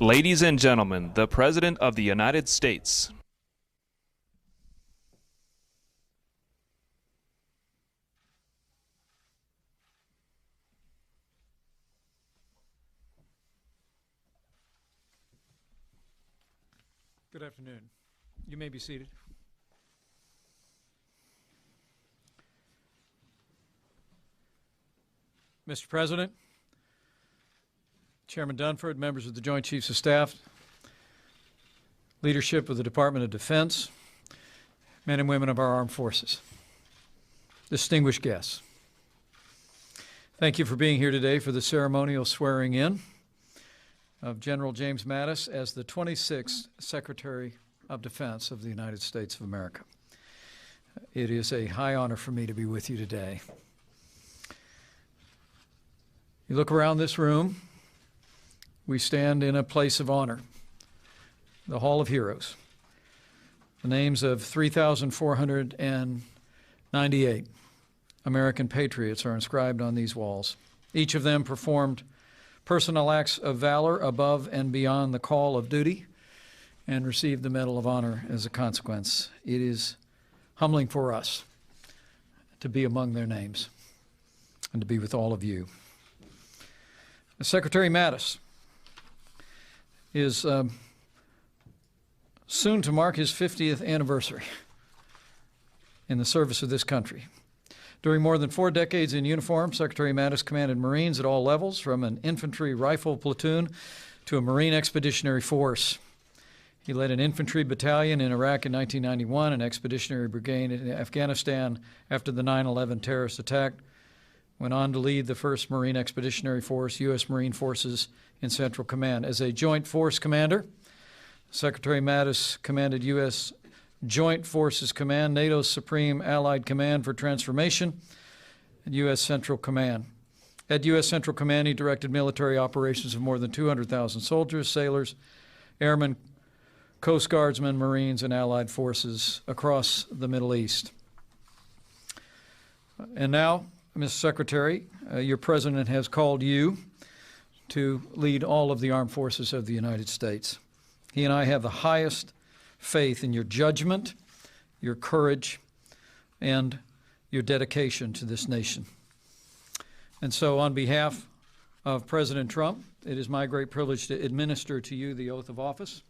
Ladies and gentlemen, the President of the United States. Good afternoon. You may be seated. Mr. President, Chairman Dunford, members of the Joint Chiefs of Staff, leadership of the Department of Defense, men and women of our armed forces, distinguished guests, thank you for being here today for the ceremonial swearing in of General James Mattis as the 26th Secretary of Defense of the United States of America. It is a high honor for me to be with you today. You look around this room, we stand in a place of honor, the Hall of Heroes. The names of 3,498 American patriots are inscribed on these walls. Each of them performed personal acts of valor above and beyond the call of duty and received the Medal of Honor as a consequence. It is humbling for us to be among their names and to be with all of you. Secretary Mattis is soon to mark his 50th anniversary in the service of this country. During more than 4 decades in uniform, Secretary Mattis commanded Marines at all levels, from an infantry rifle platoon to a Marine Expeditionary Force. He led an infantry battalion in Iraq in 1991, an expeditionary brigade in Afghanistan after the 9/11 terrorist attack, went on to lead the 1st Marine Expeditionary Force, U.S. Marine Forces in Central Command. As a Joint Force Commander, Secretary Mattis commanded U.S. Joint Forces Command, NATO's Supreme Allied Command for Transformation, and U.S. Central Command. At U.S. Central Command, he directed military operations of more than 200,000 soldiers, sailors, airmen, Coast Guardsmen, Marines, and Allied forces across the Middle East. And now, Mr. Secretary, your President has called you to lead all of the armed forces of the United States. He and I have the highest faith in your judgment, your courage, and your dedication to this nation. And so on behalf of President Trump, it is my great privilege to administer to you the oath of office.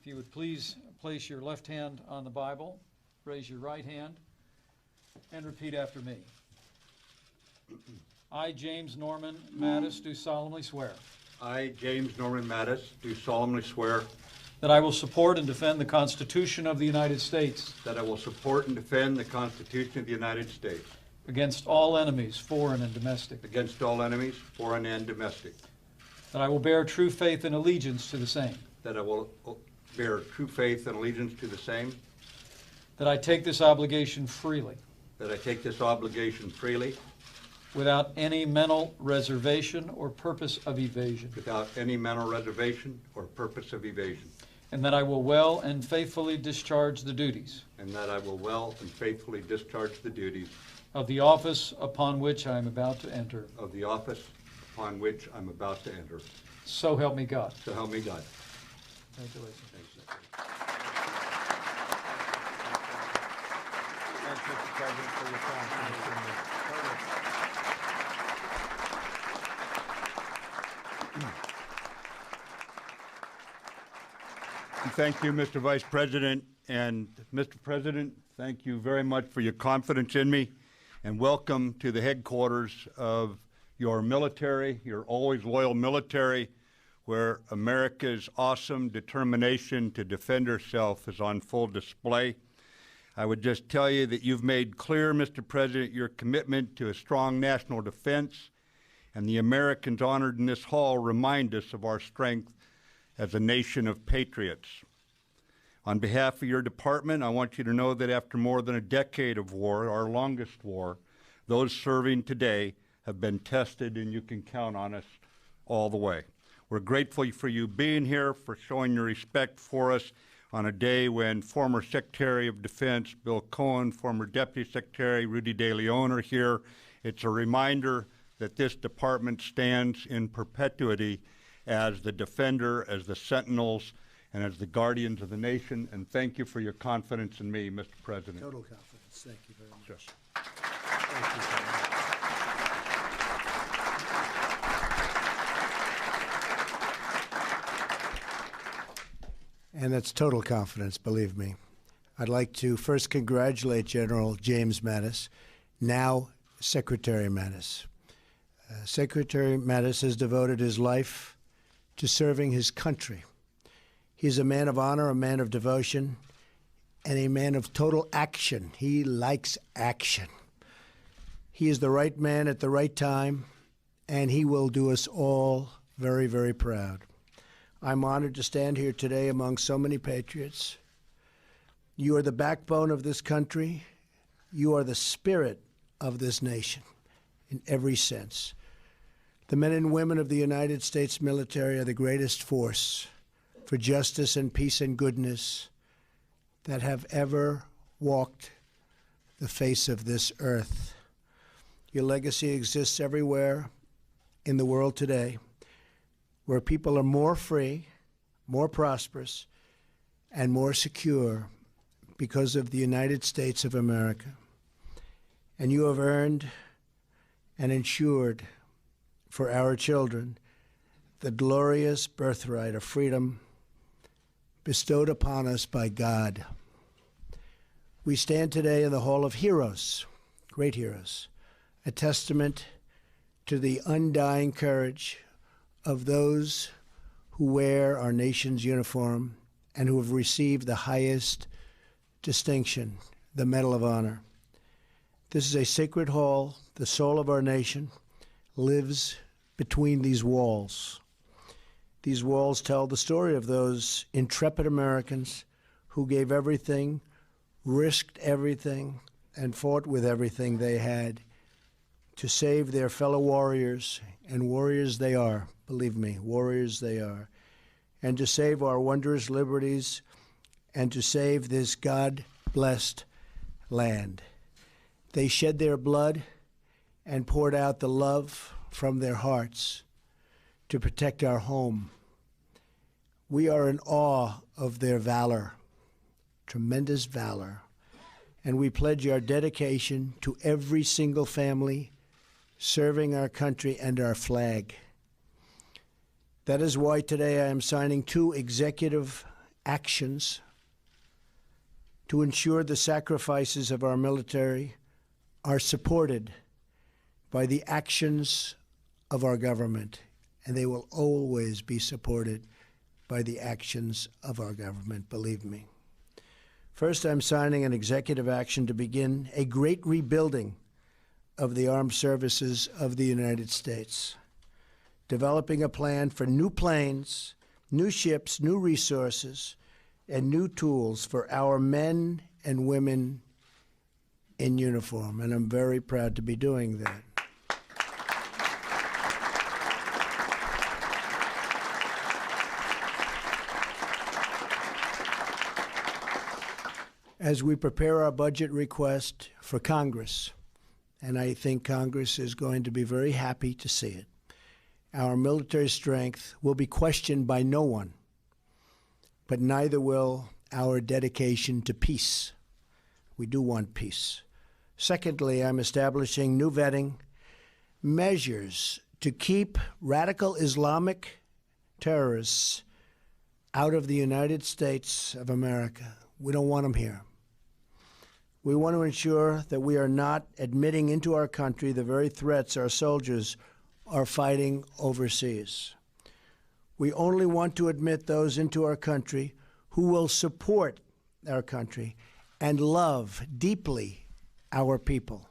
If you would please place your left hand on the Bible, raise your right hand, and repeat after me. I, James Norman Mattis, do solemnly swear. I, James Norman Mattis, do solemnly swear that I will support and defend the Constitution of the United States that I will support and defend the Constitution of the United States against all enemies, foreign and domestic. Against all enemies, foreign and domestic. That I will bear true faith and allegiance to the same. That I will bear true faith and allegiance to the same. That I take this obligation freely. That I take this obligation freely. Without any mental reservation or purpose of evasion. Without any mental reservation or purpose of evasion. And that I will well and faithfully discharge the duties. And that I will well and faithfully discharge the duties. Of the office upon which I am about to enter. Of the office upon which I'm about to enter. So help me God. So help me God. Congratulations. Thanks, Mr. President, for your confidence in me. Thank you, Mr. Vice President. And Mr. President, thank you very much for your confidence in me, and welcome to the headquarters of your military, your always loyal military, where America's awesome determination to defend herself is on full display. I would just tell you that you've made clear, Mr. President, your commitment to a strong national defense, and the Americans honored in this hall remind us of our strength as a nation of patriots. On behalf of your department, I want you to know that after more than a decade of war, our longest war, those serving today have been tested, and you can count on us all the way. We're grateful for you being here, for showing your respect for us on a day when former Secretary of Defense Bill Cohen, former Deputy Secretary Rudy De Leon are here. It's a reminder that this department stands in perpetuity as the defender, as the sentinels, and as the guardians of the nation. And thank you for your confidence in me, Mr. President. Total confidence. Thank you very much. Yes. Thank you, General. And that's total confidence, believe me. I'd like to first congratulate General James Mattis, now Secretary Mattis. Secretary Mattis has devoted his life to serving his country. He's a man of honor, a man of devotion, and a man of total action. He likes action. He is the right man at the right time, and he will do us all very, very proud. I'm honored to stand here today among so many patriots. You are the backbone of this country. You are the spirit of this nation in every sense. The men and women of the United States military are the greatest force for justice and peace and goodness that have ever walked the face of this earth. Your legacy exists everywhere in the world today, where people are more free, more prosperous, and more secure because of the United States of America. And you have earned and ensured for our children the glorious birthright of freedom bestowed upon us by God. We stand today in the Hall of Heroes, great heroes, a testament to the undying courage of those who wear our nation's uniform and who have received the highest distinction, the Medal of Honor. This is a sacred hall. The soul of our nation lives between these walls. These walls tell the story of those intrepid Americans who gave everything, risked everything, and fought with everything they had to save their fellow warriors, and warriors they are, believe me, warriors they are, and to save our wondrous liberties and to save this God-blessed land. They shed their blood and poured out the love from their hearts to protect our home. We are in awe of their valor, tremendous valor, and we pledge our dedication to every single family serving our country and our flag. That is why today I am signing 2 executive actions to ensure the sacrifices of our military are supported by the actions of our government, and they will always be supported by the actions of our government, believe me. First, I'm signing an executive action to begin a great rebuilding of the armed services of the United States, developing a plan for new planes, new ships, new resources, and new tools for our men and women in uniform, and I'm very proud to be doing that. As we prepare our budget request for Congress, and I think Congress is going to be very happy to see it, our military strength will be questioned by no one, but neither will our dedication to peace. We do want peace. Secondly, I'm establishing new vetting measures to keep radical Islamic terrorists out of the United States of America. We don't want them here. We want to ensure that we are not admitting into our country the very threats our soldiers are fighting overseas. We only want to admit those into our country who will support our country and love deeply our people.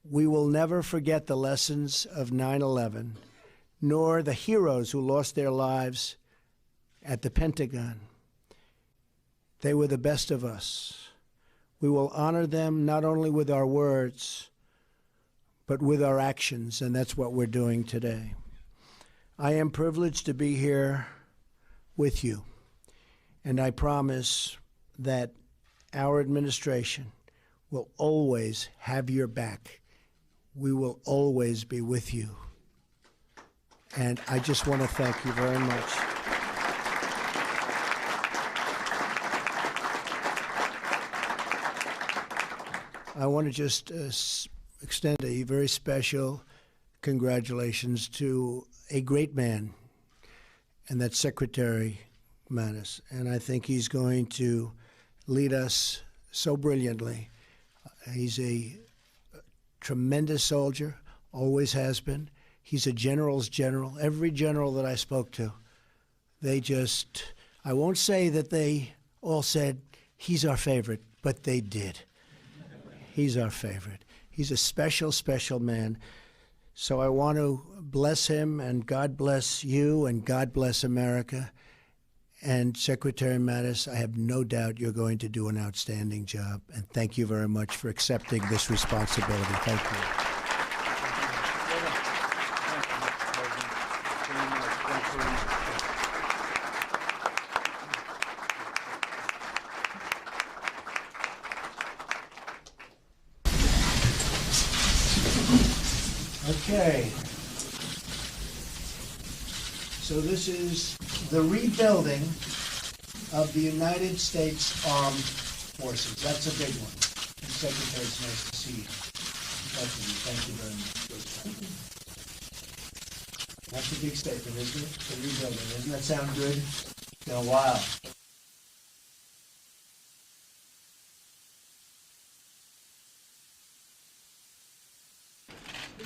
We will never forget the lessons of 9/11, nor the heroes who lost their lives at the Pentagon. They were the best of us. We will honor them not only with our words, but with our actions, and that's what we're doing today. I am privileged to be here with you, and I promise that our administration will always have your back. We will always be with you. And I just want to thank you very much. I want to just extend a very special congratulations to a great man, and that's Secretary Mattis. And I think he's going to lead us so brilliantly. He's a tremendous soldier, always has been. He's a general's general. Every general that I spoke to, they just, I won't say that they all said, he's our favorite, but they did. He's our favorite. He's a special, special man. So I want to bless him, and God bless you, and God bless America. And Secretary Mattis, I have no doubt you're going to do an outstanding job. And thank you very much for accepting this responsibility. Thank you. Okay. So this is the rebuilding of the United States Armed Forces. That's a big one. And Secretary, it's nice to see you. Thank you very much. That's a big statement, isn't it? The rebuilding. Doesn't that sound good? It's been a while.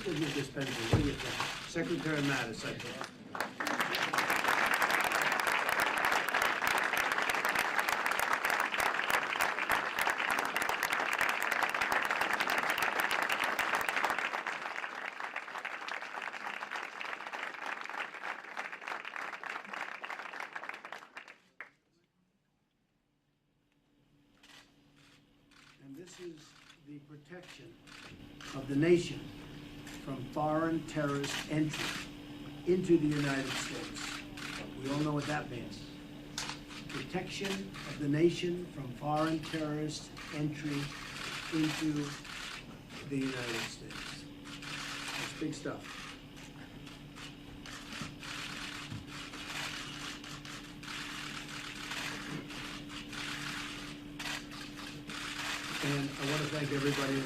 What do you think? Secretary Mattis, I think. And this is the protection of the nation from foreign terrorist entry into the United States. We all know what that means. Protection of the nation from foreign terrorist entry into the United States. That's big stuff. And I want to thank everybody,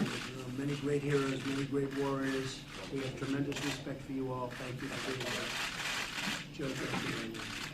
many great heroes, many great warriors. We have tremendous respect for you all. Thank you for being here. Joe, thank you very much.